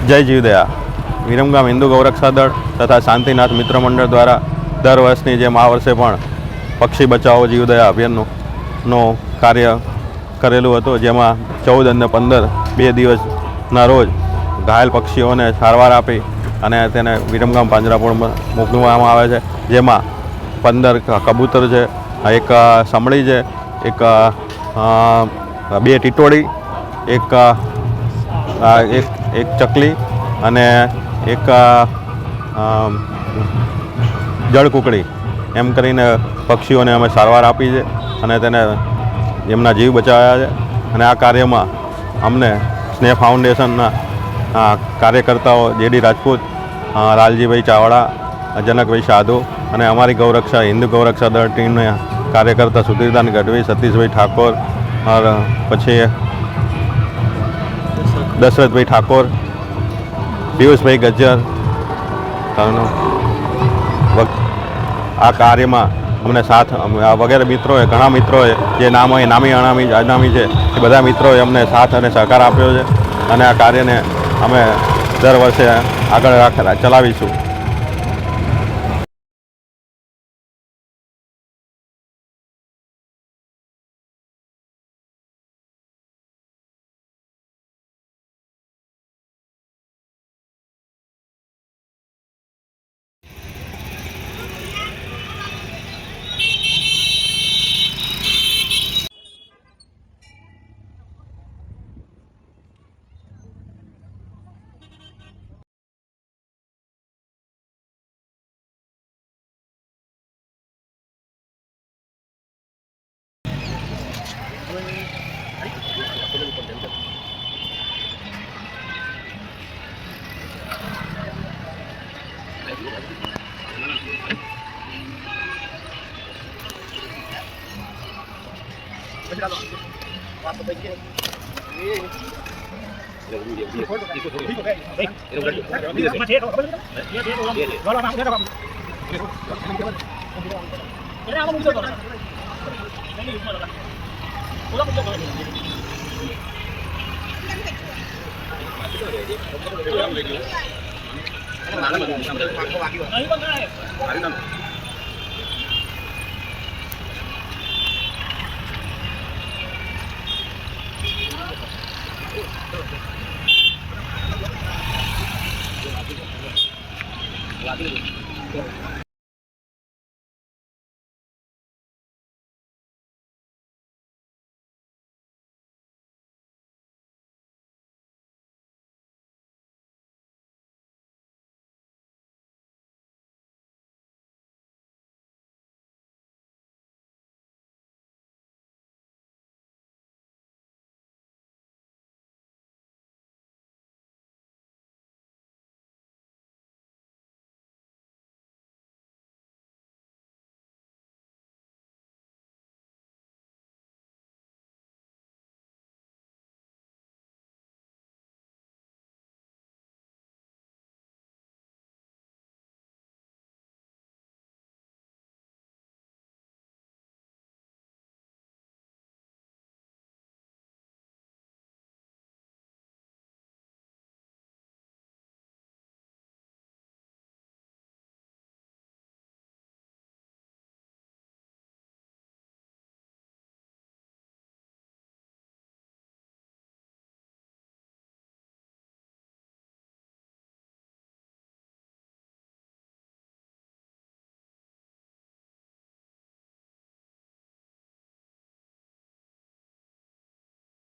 જય જીવદયા વિરમગામ હિન્દુ ગૌરક્ષા દળ તથા શાંતિનાથ મિત્ર મંડળ દ્વારા દર વર્ષની જેમ આ વર્ષે પણ પક્ષી બચાવો જીવદયા અભિયાનનું કાર્ય કરેલું હતું, જેમાં 14 અને 15 2 દિવસના રોજ ઘાયલ પક્ષીઓને સારવાર આપી અને તેને વિરમગામ પાંજરાપોળમાં મોકલવામાં આવે છે, જેમાં 15 કબૂતર છે, એક સમળી છે, એક 2 ટીટોળી, એક ચકલી અને એક જળકુકડી એમ કરીને પક્ષીઓને અમે સારવાર આપી છે અને તેને એમના જીવ બચાવ્યા છે. અને આ કાર્યમાં અમને સ્નેહ ફાઉન્ડેશનના કાર્યકર્તાઓ જેડી રાજપૂત, લાલજીભાઈ ચાવડા, જનકભાઈ સાધુ અને અમારી ગૌરક્ષા હિન્દુ ગૌરક્ષા દળ ટીમના કાર્યકર્તા સુધીરદાન ગઢવી, સતીશભાઈ ઠાકોર, પછી દશરથભાઈ ઠાકોર, પિયુષભાઈ ગજ્જર, આ કાર્યમાં અમને સાથ વગેરે મિત્રોએ, ઘણા મિત્રોએ જે નામી અનામી છે એ બધા મિત્રોએ અમને સાથ અને સહકાર આપ્યો છે અને આ કાર્યને અમે દર વર્ષે આગળ ચલાવીશું.